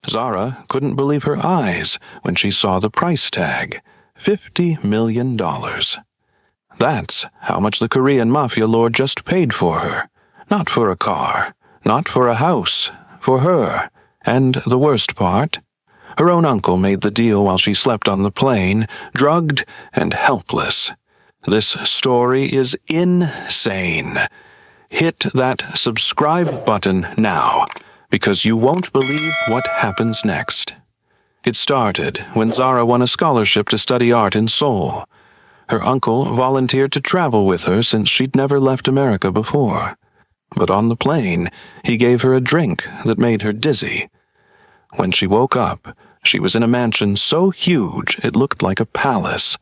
Zara couldn't believe her eyes when she saw the price tag, $50 million. That's how much the Korean Mafia lord just paid for her. Not for a car, not for a house, for her. And the worst part? Her own uncle made the deal while she slept on the plane, drugged and helpless. This story is insane. Hit that subscribe button now, because you won't believe what happens next. It started when Zara won a scholarship to study art in Seoul. Her uncle volunteered to travel with her since she'd never left America before. But on the plane, he gave her a drink that made her dizzy. When she woke up, she was in a mansion so huge it looked like a palace.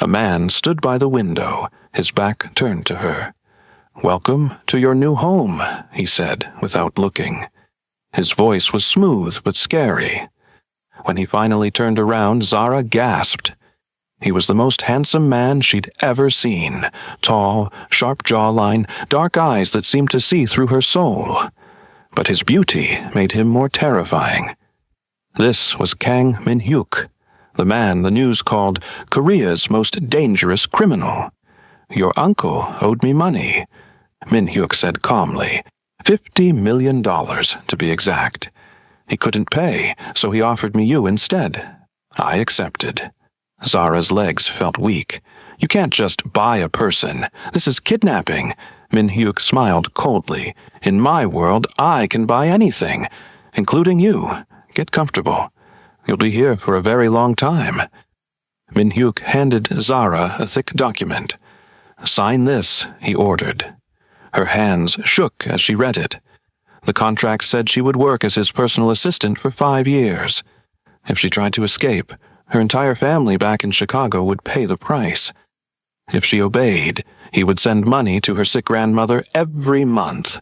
A man stood by the window, his back turned to her. "Welcome to your new home," he said, without looking. His voice was smooth but scary. When he finally turned around, Zara gasped. He was the most handsome man she'd ever seen. Tall, sharp jawline, dark eyes that seemed to see through her soul. But his beauty made him more terrifying. This was Kang Min-hyuk, the man the news called Korea's most dangerous criminal. "Your uncle owed me money," Min-hyuk said calmly. $50 million, to be exact. He couldn't pay, so he offered me you instead. I accepted. Zara's legs felt weak. "You can't just buy a person. This is kidnapping." Min-hyuk smiled coldly. "In my world, I can buy anything, including you. Get comfortable. You'll be here for a very long time." Min-hyuk handed Zara a thick document. "Sign this," he ordered. Her hands shook as she read it. The contract said she would work as his personal assistant for 5 years. If she tried to escape, her entire family back in Chicago would pay the price. If she obeyed, he would send money to her sick grandmother every month.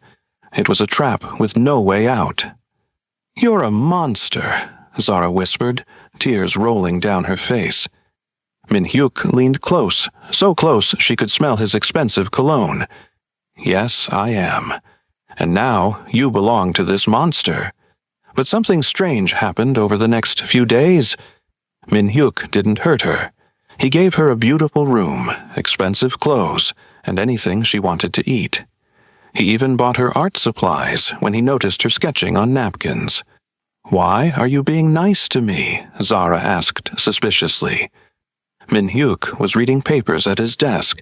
It was a trap with no way out. "You're a monster," Zara whispered, tears rolling down her face. Min-hyuk leaned close, so close she could smell his expensive cologne. "Yes, I am. And now you belong to this monster." But something strange happened over the next few days. Min-hyuk didn't hurt her. He gave her a beautiful room, expensive clothes, and anything she wanted to eat. He even bought her art supplies when he noticed her sketching on napkins. "Why are you being nice to me?" Zara asked suspiciously. Min-hyuk was reading papers at his desk.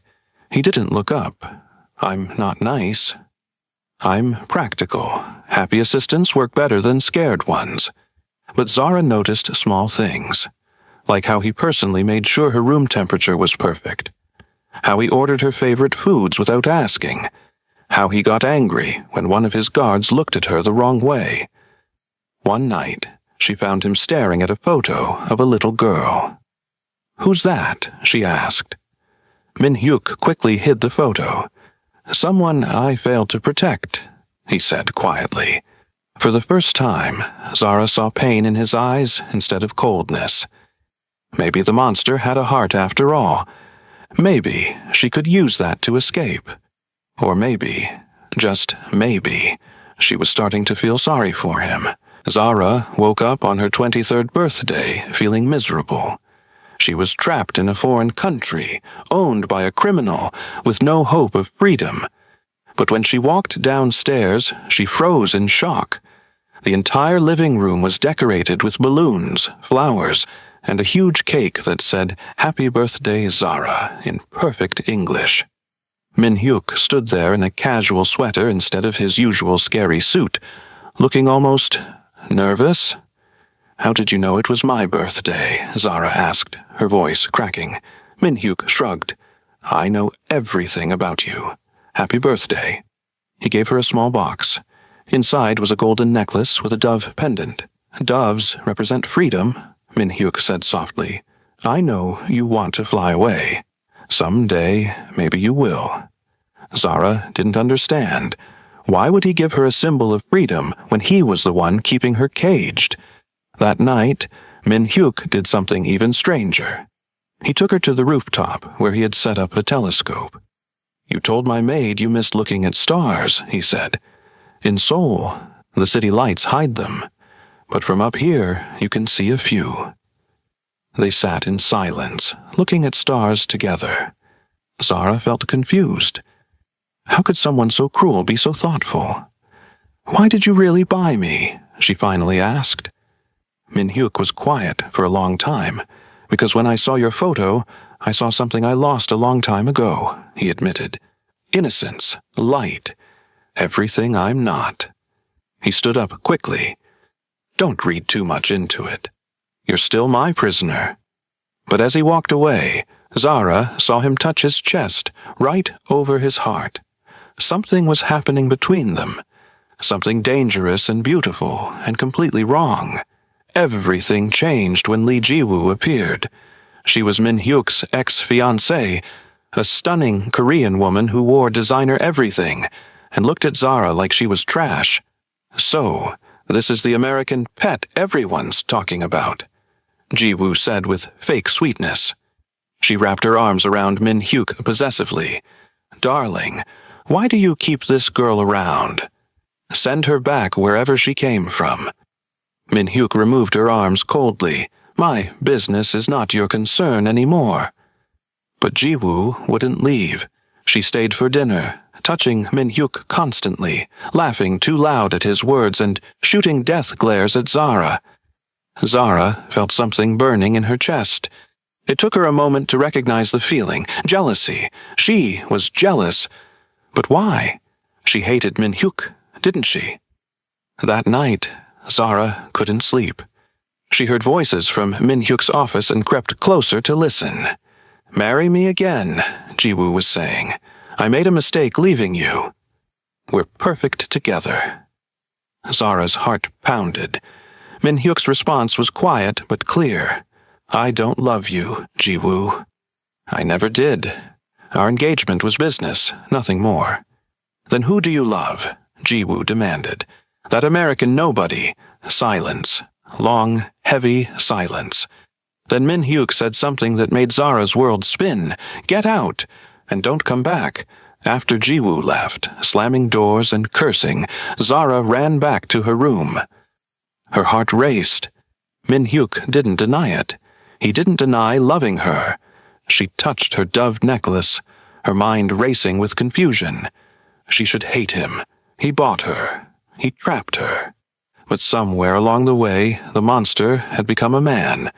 He didn't look up. "I'm not nice. I'm practical. Happy assistants work better than scared ones." But Zara noticed small things, like how he personally made sure her room temperature was perfect, how he ordered her favorite foods without asking, how he got angry when one of his guards looked at her the wrong way. One night, she found him staring at a photo of a little girl. "Who's that?" she asked. Min-hyuk quickly hid the photo. "Someone I failed to protect," he said quietly. For the first time, Zara saw pain in his eyes instead of coldness. Maybe the monster had a heart after all. Maybe she could use that to escape. Or maybe, just maybe, she was starting to feel sorry for him. Zara woke up on her 23rd birthday feeling miserable. She was trapped in a foreign country, owned by a criminal, with no hope of freedom. But when she walked downstairs, she froze in shock. The entire living room was decorated with balloons, flowers, and a huge cake that said, "Happy Birthday, Zara," in perfect English. Min-hyuk stood there in a casual sweater instead of his usual scary suit, looking almost nervous. "How did you know it was my birthday?" Zara asked, her voice cracking. Min-hyuk shrugged. "I know everything about you. Happy birthday." He gave her a small box. Inside was a golden necklace with a dove pendant. "Doves represent freedom," Min-hyuk said softly. "I know you want to fly away. Someday, maybe you will." Zara didn't understand. Why would he give her a symbol of freedom when he was the one keeping her caged? That night, Min-hyuk did something even stranger. He took her to the rooftop where he had set up a telescope. "You told my maid you missed looking at stars," he said. "In Seoul, the city lights hide them. but from up here you can see a few." They sat in silence, looking at stars together. Zara felt confused. How could someone so cruel be so thoughtful? "Why did you really buy me?" she finally asked. Min-hyuk was quiet for a long time. "Because when I saw your photo, I saw something I lost a long time ago," he admitted. "Innocence, light, everything I'm not." He stood up quickly. "Don't read too much into it. You're still my prisoner." But as he walked away, Zara saw him touch his chest, right over his heart. Something was happening between them. Something dangerous and beautiful and completely wrong. Everything changed when Lee Ji-woo appeared. She was Min-hyuk's ex-fiancée, a stunning Korean woman who wore designer everything and looked at Zara like she was trash. "So, this is the American pet everyone's talking about," Ji-woo said with fake sweetness. She wrapped her arms around Min-hyuk possessively. "Darling, why do you keep this girl around? Send her back wherever she came from." Min-hyuk removed her arms coldly. "My business is not your concern anymore." But Ji-woo wouldn't leave. She stayed for dinner, touching Min-hyuk constantly, laughing too loud at his words and shooting death glares at Zara. Zara felt something burning in her chest. It took her a moment to recognize the feeling, jealousy. She was jealous. But why? She hated Min-hyuk, didn't she? That night, Zara couldn't sleep. She heard voices from Min-hyuk's office and crept closer to listen. "Marry me again," Ji-woo was saying. "I made a mistake leaving you. We're perfect together." Zara's heart pounded. Min-hyuk's response was quiet but clear. "I don't love you, Ji-woo. I never did. Our engagement was business, nothing more." "Then who do you love?" Ji-woo demanded. "That American nobody." Silence. Long, heavy silence. Then Min-hyuk said something that made Zara's world spin. "Get out! And don't come back." After Ji-woo left, slamming doors and cursing, Zara ran back to her room. Her heart raced. Min-hyuk didn't deny it. He didn't deny loving her. She touched her dove necklace, her mind racing with confusion. She should hate him. He bought her. He trapped her. But somewhere along the way, the monster had become a man,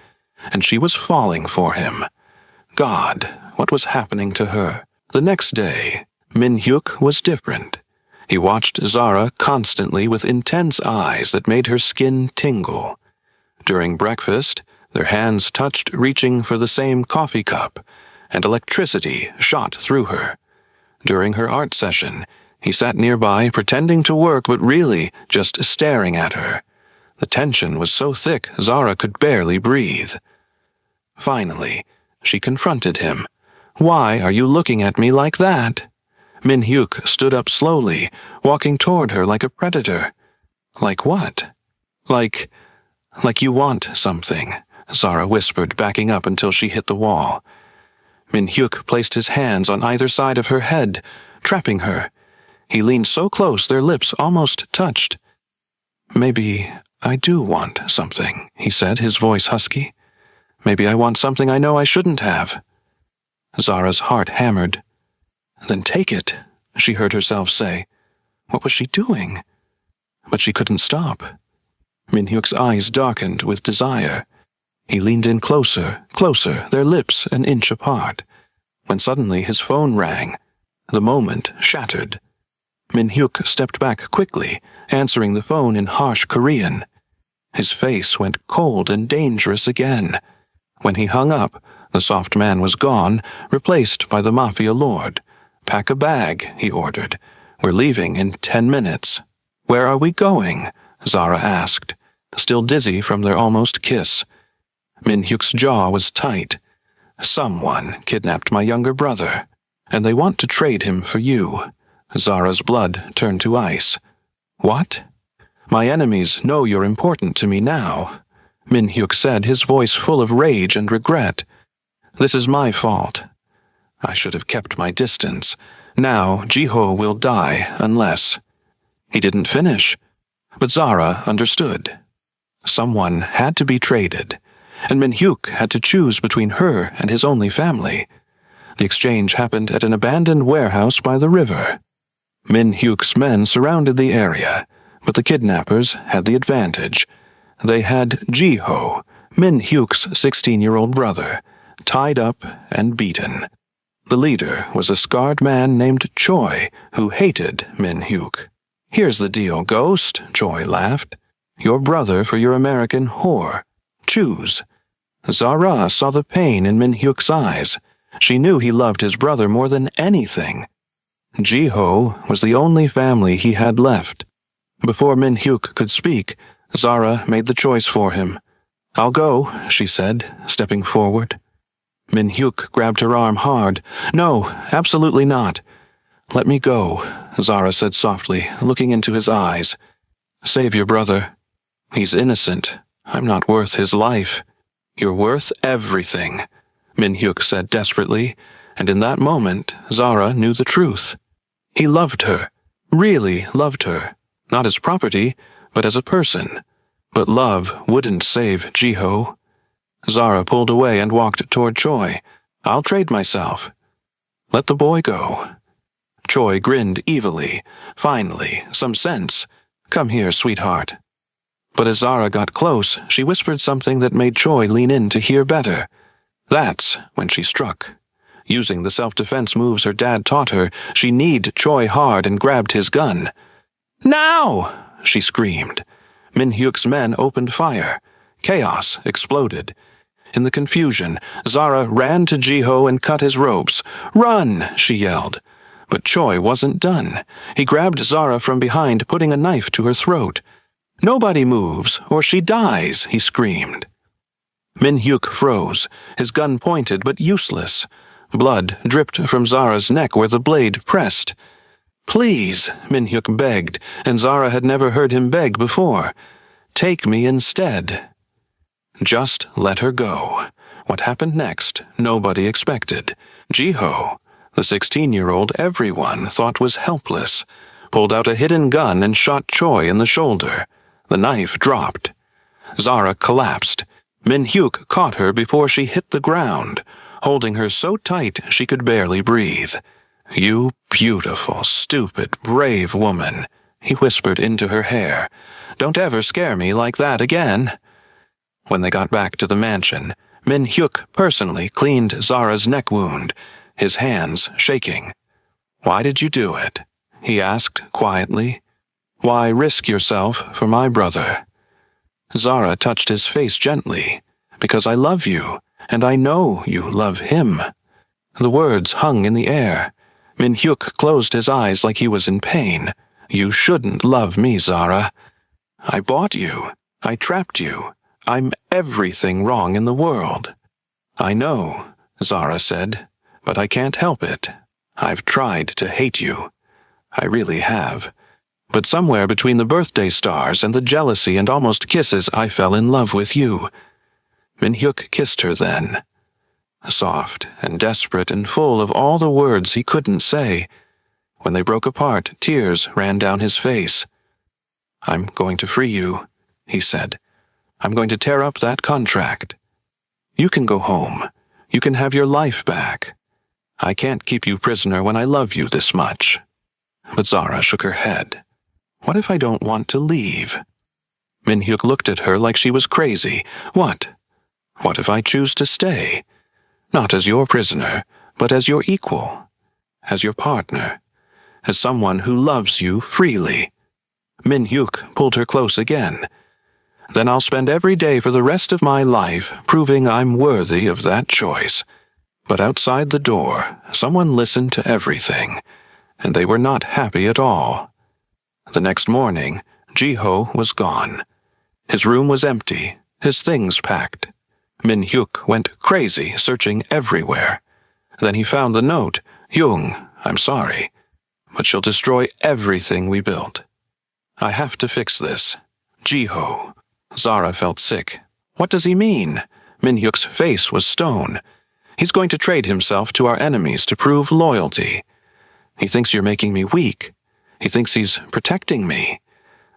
and she was falling for him. God, what was happening to her? The next day, Min-hyuk was different. He watched Zara constantly with intense eyes that made her skin tingle. During breakfast, their hands touched, reaching for the same coffee cup, and electricity shot through her. During her art session, he sat nearby pretending to work but really just staring at her. The tension was so thick Zara could barely breathe. Finally, she confronted him. "Why are you looking at me like that?" Min-hyuk stood up slowly, walking toward her like a predator. "Like what?" Like you want something," Zara whispered, backing up until she hit the wall. Min-hyuk placed his hands on either side of her head, trapping her. He leaned so close their lips almost touched. "Maybe I do want something," he said, his voice husky. "Maybe I want something I know I shouldn't have." Zara's heart hammered. "Then take it," she heard herself say. What was she doing? But she couldn't stop. Min-hyuk's eyes darkened with desire. He leaned in closer, their lips an inch apart. When suddenly his phone rang. The moment shattered. Min-hyuk stepped back quickly, answering the phone in harsh Korean. His face went cold and dangerous again. When he hung up, the soft man was gone, replaced by the Mafia lord. "Pack a bag," he ordered. "We're leaving in 10 minutes. "Where are we going?" Zara asked, still dizzy from their almost kiss. Min-hyuk's jaw was tight. "Someone kidnapped my younger brother, and they want to trade him for you." Zara's blood turned to ice. "What?" "My enemies know you're important to me now," Min-hyuk said, his voice full of rage and regret. "This is my fault. I should have kept my distance. Now Ji-ho will die unless—" He didn't finish, but Zara understood. Someone had to be traded, and Min-hyuk had to choose between her and his only family. The exchange happened at an abandoned warehouse by the river. Min-hyuk's men surrounded the area, but the kidnappers had the advantage. They had Ji-ho, Min-hyuk's 16-year-old brother, tied up and beaten. The leader was a scarred man named Choi, who hated Min-hyuk. "Here's the deal, Ghost," Choi laughed. "Your brother for your American whore. Choose." Zara saw the pain in Min-hyuk's eyes. She knew he loved his brother more than anything. Ji-ho was the only family he had left. Before Min-hyuk could speak, Zara made the choice for him. "I'll go," she said, stepping forward. Min-hyuk grabbed her arm hard. "No, absolutely not." "Let me go," Zara said softly, looking into his eyes. "Save your brother. He's innocent. I'm not worth his life." "You're worth everything," Min-hyuk said desperately, and in that moment, Zara knew the truth. He loved her, really loved her, not as property, but as a person. But love wouldn't save Ji-ho. Zara pulled away and walked toward Choi. "I'll trade myself." "Let the boy go." Choi grinned evilly. "Finally, some sense. Come here, sweetheart." But as Zara got close, she whispered something that made Choi lean in to hear better. That's when she struck. Using the self-defense moves her dad taught her, she kneed Choi hard and grabbed his gun. "Now!" she screamed. Min-hyuk's men opened fire. Chaos exploded. In the confusion, Zara ran to Ji-ho and cut his ropes. "Run!" she yelled. But Choi wasn't done. He grabbed Zara from behind, putting a knife to her throat. "Nobody moves, or she dies," he screamed. Min-hyuk froze, his gun pointed but useless. Blood dripped from Zara's neck where the blade pressed. "Please," Min-hyuk begged, and Zara had never heard him beg before. "Take me instead." Just let her go. What happened next, nobody expected. Ji-ho, the 16-year-old everyone thought was helpless, pulled out a hidden gun and shot Choi in the shoulder. The knife dropped. Zara collapsed. Min-hyuk caught her before she hit the ground, holding her so tight she could barely breathe. "You beautiful, stupid, brave woman," he whispered into her hair. "Don't ever scare me like that again." When they got back to the mansion, Min-hyuk personally cleaned Zara's neck wound, his hands shaking. "Why did you do it?" he asked quietly. "Why risk yourself for my brother?" Zara touched his face gently. "Because I love you, and I know you love him." The words hung in the air. Min-hyuk closed his eyes like he was in pain. "You shouldn't love me, Zara. I bought you. I trapped you. I'm everything wrong in the world." "I know," Zara said, "but I can't help it. I've tried to hate you. I really have. But somewhere between the birthday stars and the jealousy and almost kisses, I fell in love with you." Min-hyuk kissed her then. Soft and desperate and full of all the words he couldn't say. When they broke apart, tears ran down his face. "I'm going to free you," he said. "I'm going to tear up that contract. You can go home. You can have your life back. I can't keep you prisoner when I love you this much." But Zara shook her head. "What if I don't want to leave?" Min-hyuk looked at her like she was crazy. "What? What if I choose to stay? Not as your prisoner, but as your equal, as your partner, as someone who loves you freely." Min-hyuk pulled her close again. "Then I'll spend every day for the rest of my life proving I'm worthy of that choice." But outside the door, someone listened to everything, and they were not happy at all. The next morning, Ji-ho was gone. His room was empty, his things packed. Min-hyuk went crazy, searching everywhere. Then he found the note. "Jung, I'm sorry, but she'll destroy everything we built. I have to fix this. Ji-ho." Zara felt sick. "What does he mean?" Min-hyuk's face was stone. "He's going to trade himself to our enemies to prove loyalty. He thinks you're making me weak. He thinks he's protecting me."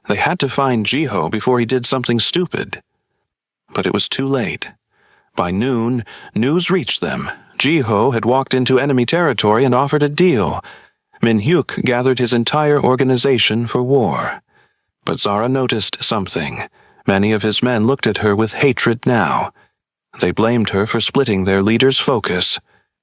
They had to find Jiho before he did something stupid. But it was too late. By noon, news reached them. Jiho had walked into enemy territory and offered a deal. Min-hyuk gathered his entire organization for war. But Zara noticed something. Many of his men looked at her with hatred now. They blamed her for splitting their leader's focus.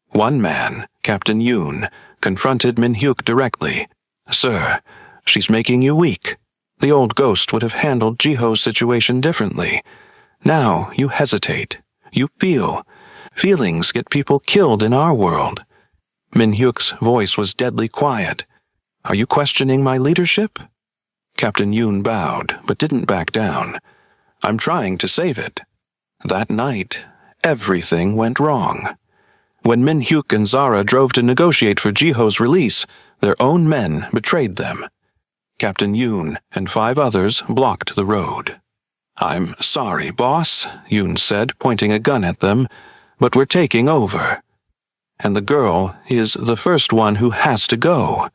One man, Captain Yoon, confronted Min-hyuk directly. "Sir, she's making you weak. The old ghost would have handled Jiho's situation differently. Now you hesitate. You feel. Feelings get people killed in our world." Min-hyuk's voice was deadly quiet. "Are you questioning my leadership?" Captain Yoon bowed, but didn't back down. "I'm trying to save it." That night, everything went wrong. When Min-hyuk and Zara drove to negotiate for Jiho's release, their own men betrayed them. Captain Yoon and 5 others blocked the road. "I'm sorry, boss," Yoon said, pointing a gun at them, "but we're taking over. And the girl is the first one who has to go."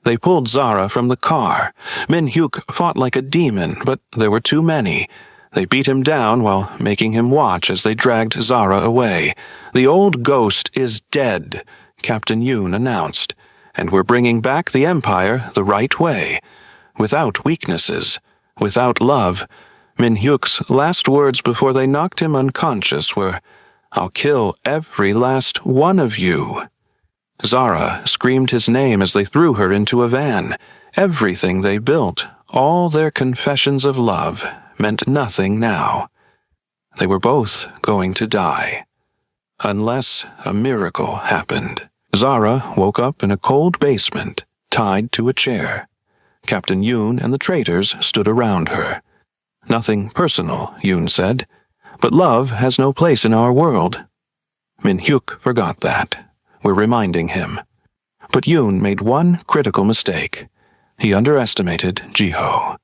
They pulled Zara from the car. Min-hyuk fought like a demon, but there were too many. They beat him down while making him watch as they dragged Zara away. "The old ghost is dead," Captain Yoon announced, "and we're bringing back the Empire the right way. Without weaknesses, without love." Min-hyuk's last words before they knocked him unconscious were, "I'll kill every last one of you." Zara screamed his name as they threw her into a van. Everything they built, all their confessions of love, meant nothing now. They were both going to die. Unless a miracle happened. Zara woke up in a cold basement, tied to a chair. Captain Yoon and the traitors stood around her. "Nothing personal," Yoon said, "but love has no place in our world." Min-hyuk forgot that. We're reminding him. But Yoon made one critical mistake. He underestimated Jiho.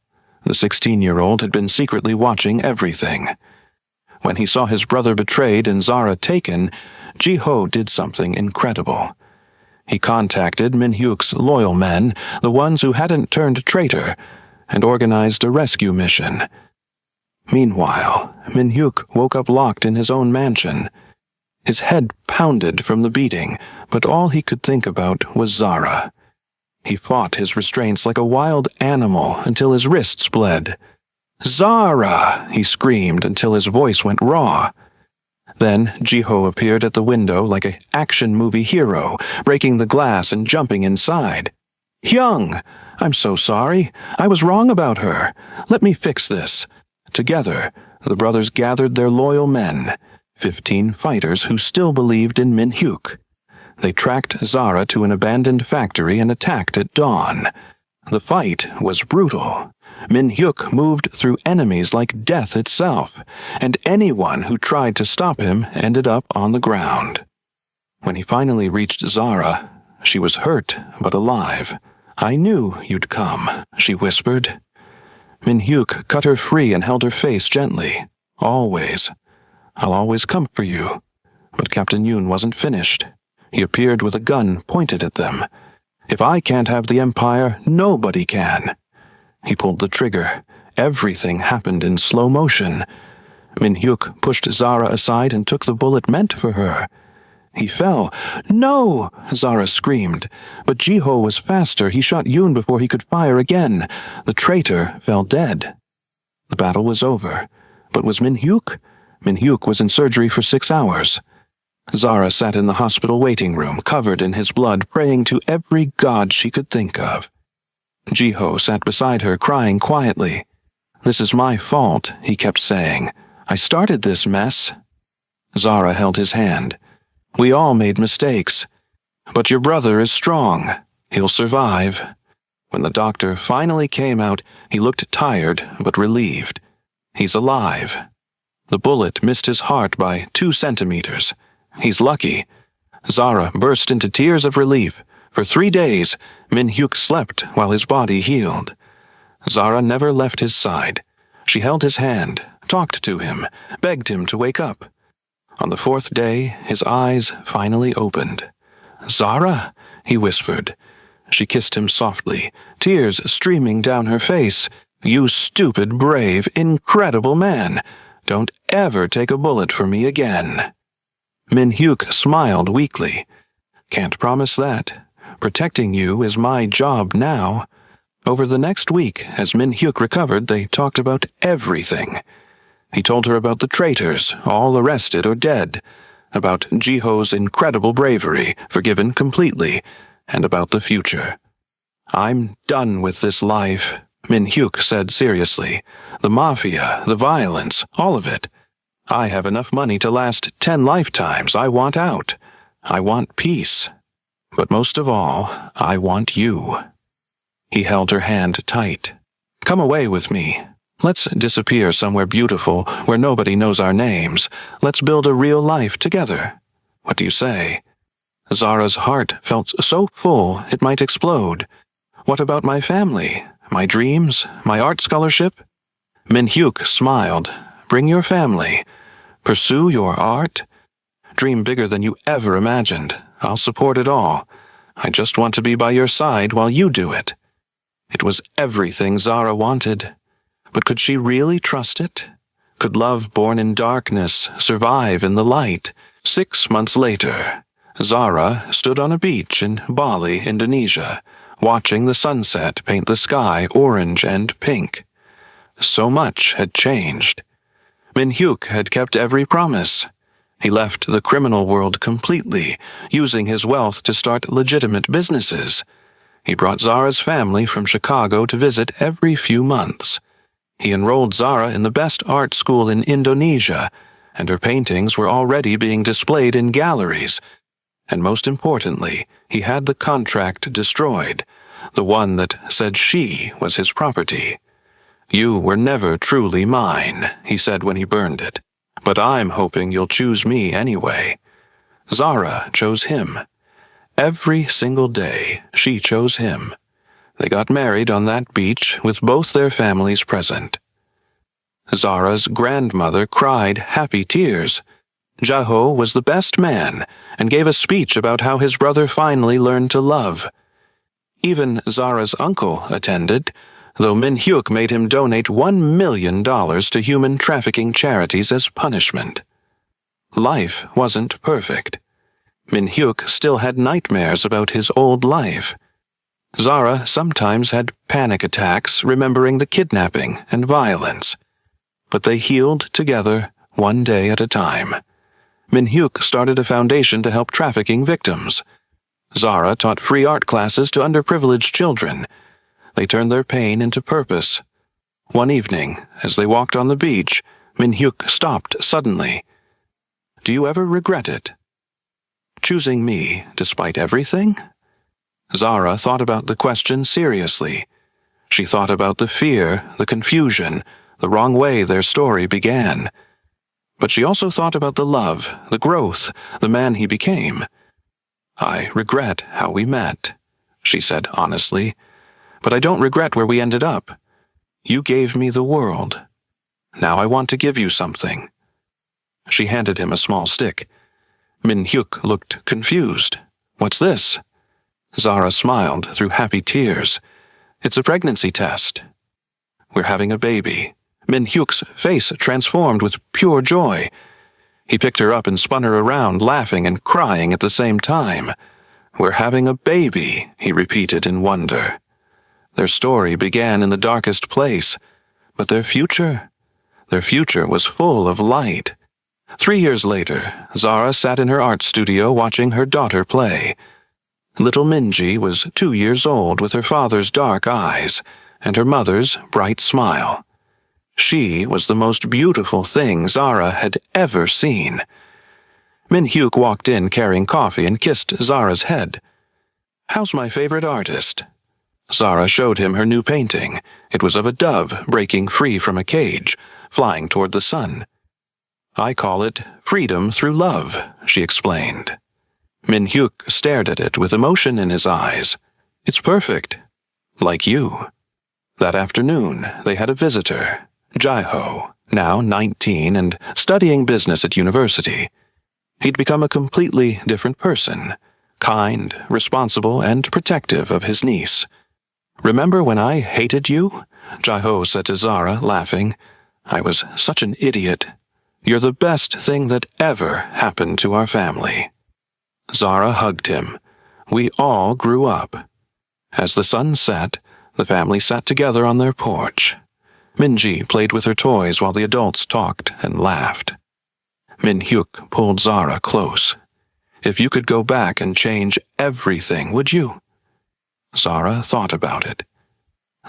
The 16-year-old had been secretly watching everything. When he saw his brother betrayed and Zara taken, Jiho did something incredible. He contacted Min-hyuk's loyal men, the ones who hadn't turned traitor, and organized a rescue mission. Meanwhile, Min-hyuk woke up locked in his own mansion. His head pounded from the beating, but all he could think about was Zara. He fought his restraints like a wild animal until his wrists bled. "Zara!" he screamed until his voice went raw. Then Jiho appeared at the window like an action movie hero, breaking the glass and jumping inside. "Hyung! I'm so sorry. I was wrong about her. Let me fix this." Together, the brothers gathered their loyal men, 15 fighters who still believed in Min-hyuk. They tracked Zara to an abandoned factory and attacked at dawn. The fight was brutal. Min-hyuk moved through enemies like death itself, and anyone who tried to stop him ended up on the ground. When he finally reached Zara, she was hurt but alive. "I knew you'd come," she whispered. Min-hyuk cut her free and held her face gently. "Always. I'll always come for you." But Captain Yoon wasn't finished. He appeared with a gun pointed at them. "If I can't have the Empire, nobody can." He pulled the trigger. Everything happened in slow motion. Min-hyuk pushed Zara aside and took the bullet meant for her. He fell. "No!" Zara screamed. But Jiho was faster. He shot Yoon before he could fire again. The traitor fell dead. The battle was over. But was Min-hyuk? Min-hyuk was in surgery for 6 hours. Zara sat in the hospital waiting room, covered in his blood, praying to every god she could think of. Jiho sat beside her, crying quietly. "This is my fault," he kept saying. "I started this mess." Zara held his hand. "We all made mistakes. But your brother is strong. He'll survive." When the doctor finally came out, he looked tired but relieved. "He's alive." The bullet missed his heart by 2 centimeters. "He's lucky." Zara burst into tears of relief. For 3 days, Min-hyuk slept while his body healed. Zara never left his side. She held his hand, talked to him, begged him to wake up. On the 4th day, his eyes finally opened. "Zara?" he whispered. She kissed him softly, tears streaming down her face. You stupid, brave, incredible man. Don't ever take a bullet for me again." Min-hyuk smiled weakly. "Can't promise that. Protecting you is my job now." Over the next week, as Min-hyuk recovered, they talked about everything. He told her about the traitors, all arrested or dead, about Jiho's incredible bravery, forgiven completely, and about the future. "I'm done with this life," Min-hyuk said seriously. "The Mafia, the violence, all of it. I have enough money to last 10 lifetimes. I want out. I want peace. But most of all, I want you." He held her hand tight. "Come away with me. Let's disappear somewhere beautiful where nobody knows our names. Let's build a real life together. What do you say?" Zara's heart felt so full it might explode. "What about my family? My dreams? My art scholarship?" Min-hyuk smiled. "Bring your family. Pursue your art. Dream bigger than you ever imagined. I'll support it all. I just want to be by your side while you do it." It was everything Zara wanted. But could she really trust it? Could love born in darkness survive in the light? 6 months later, Zara stood on a beach in Bali, Indonesia, watching the sunset paint the sky orange and pink. So much had changed. Min-hyuk had kept every promise. He left the criminal world completely, using his wealth to start legitimate businesses. He brought Zara's family from Chicago to visit every few months. He enrolled Zara in the best art school in Indonesia, and her paintings were already being displayed in galleries. And most importantly, he had the contract destroyed, the one that said she was his property. "You were never truly mine," he said when he burned it. "But I'm hoping you'll choose me anyway." Zara chose him. Every single day, she chose him. They got married on that beach with both their families present. Zara's grandmother cried happy tears. Jiho was the best man and gave a speech about how his brother finally learned to love. Even Zara's uncle attended, though Min-hyuk made him donate $1 million to human trafficking charities as punishment. Life wasn't perfect. Min-hyuk still had nightmares about his old life. Zara sometimes had panic attacks remembering the kidnapping and violence. But they healed together, one day at a time. Min-hyuk started a foundation to help trafficking victims. Zara taught free art classes to underprivileged children. They turned their pain into purpose. One evening, as they walked on the beach, Min-hyuk stopped suddenly. "Do you ever regret it? Choosing me despite everything?" Zara thought about the question seriously. She thought about the fear, the confusion, the wrong way their story began. But she also thought about the love, the growth, the man he became. "I regret how we met," she said honestly. "But I don't regret where we ended up. You gave me the world. Now I want to give you something." She handed him a small stick. Min-hyuk looked confused. "What's this?" Zara smiled through happy tears. "It's a pregnancy test. We're having a baby." Min-hyuk's face transformed with pure joy. He picked her up and spun her around, laughing and crying at the same time. "We're having a baby," he repeated in wonder. Their story began in the darkest place, but their future was full of light. 3 years later, Zara sat in her art studio watching her daughter play. Little Minji was 2 years old with her father's dark eyes and her mother's bright smile. She was the most beautiful thing Zara had ever seen. Min-hyuk walked in carrying coffee and kissed Zara's head. "How's my favorite artist?" Zara showed him her new painting. It was of a dove breaking free from a cage, flying toward the sun. "I call it freedom through love," she explained. Min-hyuk stared at it with emotion in his eyes. "It's perfect. Like you." That afternoon, they had a visitor, Jiho, now 19 and studying business at university. He'd become a completely different person, kind, responsible, and protective of his niece. "Remember when I hated you? Jai-Ho said to Zara, laughing. "I was such an idiot. You're the best thing that ever happened to our family." Zara hugged him. We all grew up. As the sun set, the family sat together on their porch. Minji played with her toys while the adults talked and laughed. Min-hyuk pulled Zara close. "If you could go back and change everything, would you?" Zara thought about it.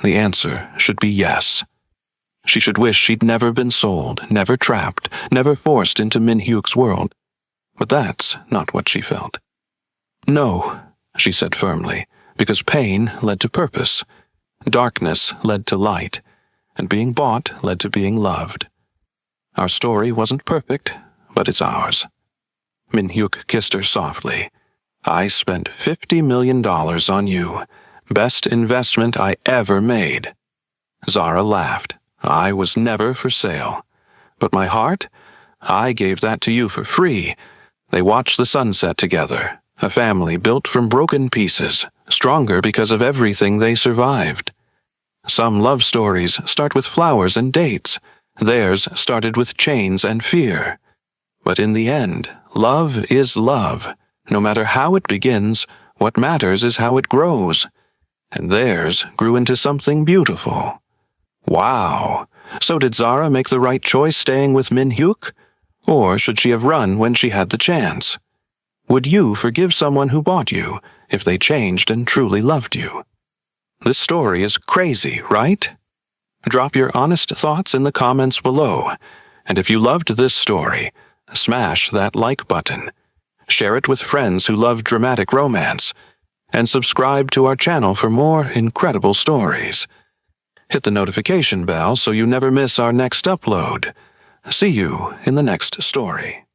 The answer should be yes. She should wish she'd never been sold, never trapped, never forced into Min-hyuk's world. But that's not what she felt. "No," she said firmly, because pain led to purpose, darkness led to light, and being bought led to being loved. Our story wasn't perfect, but it's ours. Min-hyuk kissed her softly. "I spent $50 million on you. Best investment I ever made." Zara laughed. "I was never for sale. But my heart? I gave that to you for free." They watched the sunset together, a family built from broken pieces, stronger because of everything they survived. Some love stories start with flowers and dates. Theirs started with chains and fear. But in the end, love is love. No matter how it begins, what matters is how it grows. And theirs grew into something beautiful. Wow! So did Zara make the right choice staying with Min-hyuk? Or should she have run when she had the chance? Would you forgive someone who bought you if they changed and truly loved you? This story is crazy, right? Drop your honest thoughts in the comments below. And if you loved this story, smash that like button. Share it with friends who love dramatic romance. And subscribe to our channel for more incredible stories. Hit the notification bell so you never miss our next upload. See you in the next story.